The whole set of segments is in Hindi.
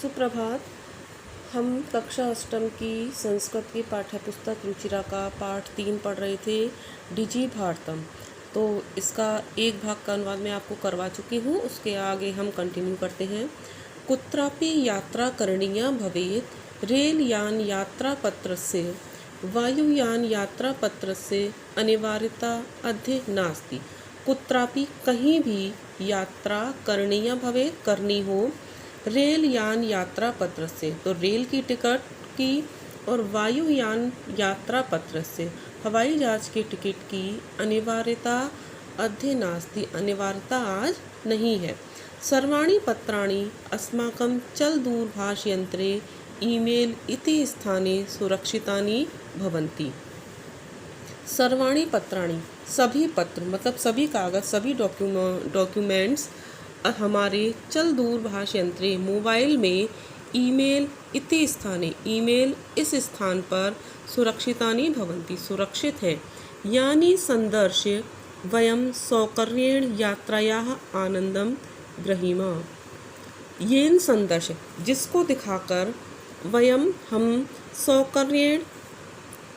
सुप्रभात। हम कक्षा अष्टम की संस्कृत की पाठ्यपुस्तक रुचिरा का पाठ 3 पढ़ रहे थे, डिजी भारतम। तो इसका एक भाग का अनुवाद मैं आपको करवा चुकी हूँ, उसके आगे हम कंटिन्यू करते हैं। कुत्रापि यात्रा करणीया भवेत् रेलयान यात्रापत्रस्य वायुयान यात्रापत्रस्य अनिवार्यता अद्य नास्ति। कुत्रापि कहीं भी यात्रा करणीय भवेत् करनी हो रेलयान यात्रा पत्र से, तो रेल की टिकट की, और वायुयान यात्रा पत्र से हवाई जहाज की टिकट की अनिवार्यता अद्य नास्ति, अनिवार्यता आज नहीं है। सर्वाणि पत्राणि अस्माकं चल दूरभाष यंत्रे ईमेल इति स्थाने सुरक्षितानि भवन्ति। सर्वाणि पत्राणि सभी पत्र मतलब सभी कागज, सभी डॉक्यूमेंट्स हमारे चल दूरभाष यंत्रे मोबाइल में ईमेल इति स्थाने, ईमेल इस स्थान पर सुरक्षितानि भवन्ति सुरक्षित है। यानी संदर्श्य वयं सौकर्येण यात्रायाः आनंदम ग्रहीमा। येन संदर्श्य जिसको दिखाकर, वयम हम, सौकर्येण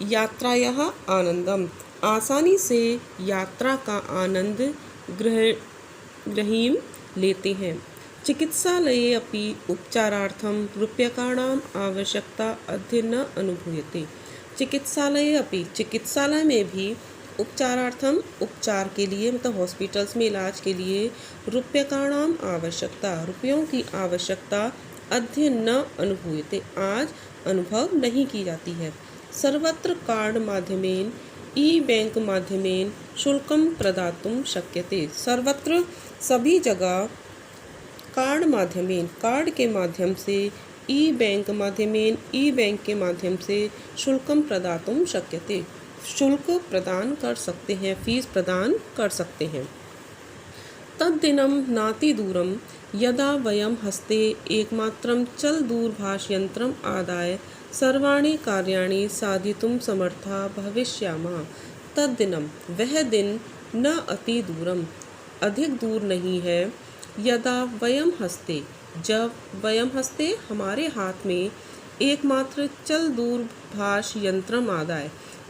यात्रायाः आनंदम आसानी से यात्रा का आनंद ग्रहीम लेते हैं। चिकित्सालये अपि उपचारार्थं रूप्यकाणाम् आवश्यकता अद्य न अनुभूयते। चिकित्सालये अपि चिकित्सालय में भी उपचारार्थम उपचार के लिए मतलब हॉस्पिटल्स में इलाज के लिए रूप्यकाणाम आवश्यकता रुपयों की आवश्यकता अद्य न अनुभूयते आज अनुभव नहीं की जाती है। सर्वत्र कार्ड माध्यमेन ई बैंक माध्यमेन शुल्कम प्रदातुं शक्यते। सर्वत्र सभी जगह कार्ड माध्यमेन कार्ड के माध्यम से, ई बैंक माध्यमेन ई बैंक के माध्यम से शुल्कम प्रदातुं शक्यते शुल्क प्रदान कर सकते हैं, फीस प्रदान कर सकते हैं। तद्दिनं नाति दूरम यदा वयं हस्ते एकमात्रं चल दूरभाष यंत्रम आदाय सर्वाणि कार्याणि साधितुं समर्था भविष्यामः। तद्दिनं वह दिन न अति दूरम अधिक दूर नहीं है, यदा वयम हस्ते जब, वयम हस्ते हमारे हाथ में, एकमात्र चल दूरभाष यंत्रम आदाय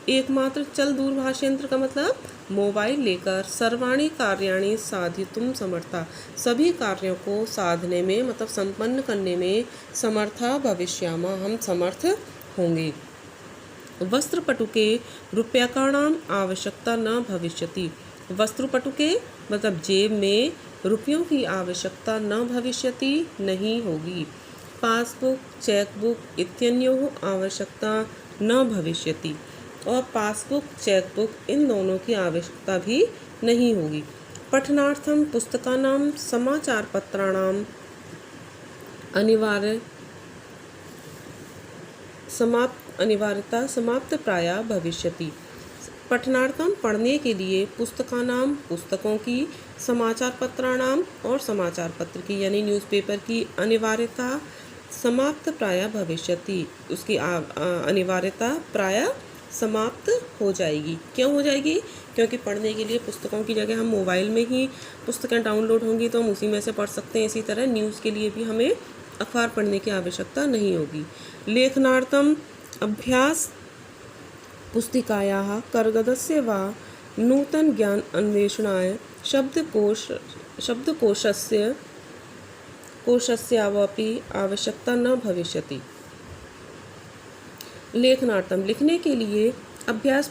एकमात्र चल दूरभाष यंत्र का मतलब मोबाइल लेकर, सर्वाणि कार्याणि साधितुं समर्था सभी कार्यों को साधने में मतलब संपन्न करने में, समर्था भविष्यामः हम समर्थ होंगे। वस्त्रपटुके रूप्यकाणाम आवश्यकता न भविष्यति। वस्त्रपटुके मतलब जेब में रुपयों की आवश्यकता न भविष्यति नहीं होगी। पासबुक चेकबुक इत्यन्योः आवश्यकता न भविष्यति, और पासबुक चेकबुक इन दोनों की आवश्यकता भी नहीं होगी। पठनार्थम पुस्तकानां समाचार पत्राणाम अनिवार्यता समाप्त प्रायः भविष्यति। पठनार्थम पढ़ने के लिए, पुस्तकानाम पुस्तकों की, समाचार पत्राणाम और समाचार पत्र की यानी न्यूज़पेपर की अनिवार्यता समाप्त प्रायः भविष्यति उसकी अनिवार्यता प्रायः समाप्त हो जाएगी। क्यों हो जाएगी? क्योंकि पढ़ने के लिए पुस्तकों की जगह हम मोबाइल में ही पुस्तकें डाउनलोड होंगी तो हम उसी में से पढ़ सकते हैं। इसी तरह न्यूज़ के लिए भी हमें अखबार पढ़ने की आवश्यकता नहीं होगी। लेखनार्थम अभ्यास पुस्तिकायाः कर्गदस्य वा नूतन ज्ञान अन्वेषणाय कोशस्यावपि आवश्यकता न भविष्यति। लेखनार्थम लिखने के लिए, अभ्यास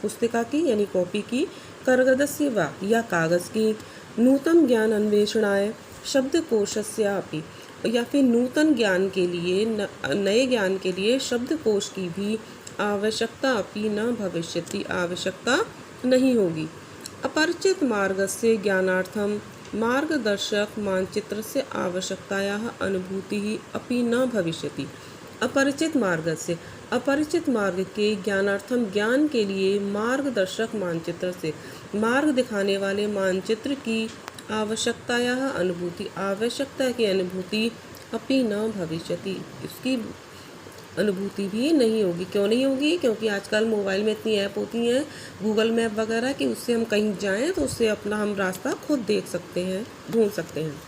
पुस्तिका की यानी कॉपी की, कर्गदस्य वा या कागज़ की, नूतन ज्ञान अन्वेषणाय शब्दकोशस्यापि या फिर नूतन ज्ञान के लिए, नए ज्ञान के लिए शब्दकोश की भी आवश्यकता अपि न भविष्यति आवश्यकता नहीं होगी। अपरिचित मार्गस्य ज्ञानार्थम मार्गदर्शक मानचित्रस्य आवश्यकतायाः अनुभूतिः अपि न भविष्यति। अपरिचित मार्ग के ज्ञानार्थम ज्ञान के लिए मार्गदर्शक मानचित्र से, मार्ग दिखाने वाले मानचित्र की आवश्यकतायाः आवश्यकता की अनुभूति अपि न भविष्यति उसकी अनुभूति भी नहीं होगी। क्यों नहीं होगी? क्योंकि आजकल मोबाइल में इतनी ऐप होती हैं, गूगल मैप वगैरह, कि उससे हम कहीं जाएं तो उससे अपना हम रास्ता खुद देख सकते हैं, ढूंढ सकते हैं।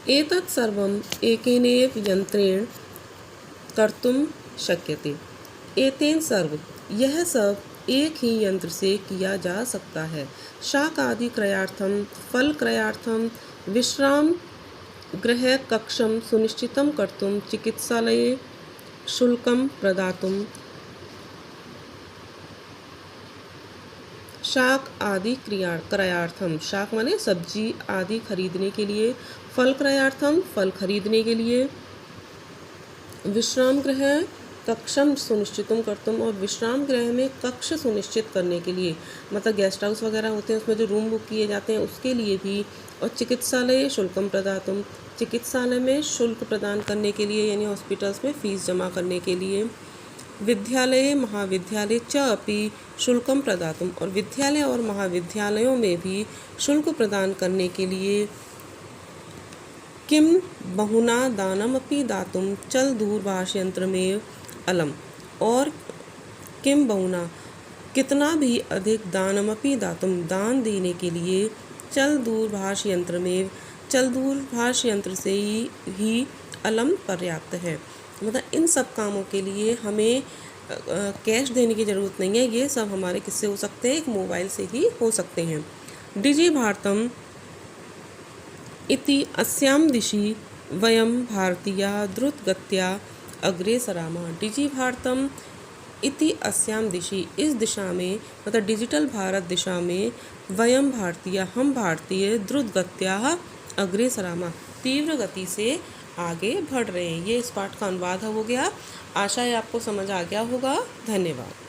एतत् सर्वम् एकेनैव यन्त्रेण कर्तुं शक्यते। एतेन सर्व यह सब एक ही यंत्र से किया जा सकता है। शाक आदि क्रयार्थम फल क्रयार्थम विश्राम गृह कक्षं सुनिश्चितं कर्तुं चिकित्सालये शुल्कं प्रदातुं शाक आदि क्रयार्थम शाक माने सब्जी आदि खरीदने के लिए, फल क्रयार्थम फल खरीदने के लिए, विश्राम गृह कक्षम सुनिश्चितम करतुम और विश्राम गृह में कक्ष सुनिश्चित करने के लिए, मतलब गेस्ट हाउस वगैरह होते हैं उसमें जो रूम बुक किए जाते हैं उसके लिए भी, और चिकित्सालय शुल्कम प्रदातुम चिकित्सालय में शुल्क प्रदान करने के लिए यानी हॉस्पिटल्स में फ़ीस जमा करने के लिए, विद्यालय महाविद्यालय च अपि शुल्कम प्रदातुम और विद्यालय और महाविद्यालयों में भी शुल्क प्रदान करने के लिए, किम बहुना दानमपि दातुम चल दूरभाषयंत्रमेव अलम और किम बहुना कितना भी अधिक दानमपि दातुम दान देने के लिए चल दूरभाष यंत्र से ही अलम पर्याप्त है। मतलब इन सब कामों के लिए हमें कैश देने की ज़रूरत नहीं है, ये सब हमारे किससे हो सकते हैं, एक मोबाइल से ही हो सकते हैं। डिजि भारतम इति अस्यां दिशि वयं भारतीया द्रुतगत्या अग्रे सरामः। डिजि भारतम इति अस्यां दिशि इस दिशा में मतलब डिजिटल भारत दिशा में वयं भारतीय हम भारतीय द्रुतगत्या अग्रे सरामः तीव्र गति से आगे बढ़ रहे हैं। ये इस पाठ का अनुवाद हो गया। आशा है आपको समझ आ गया होगा। धन्यवाद।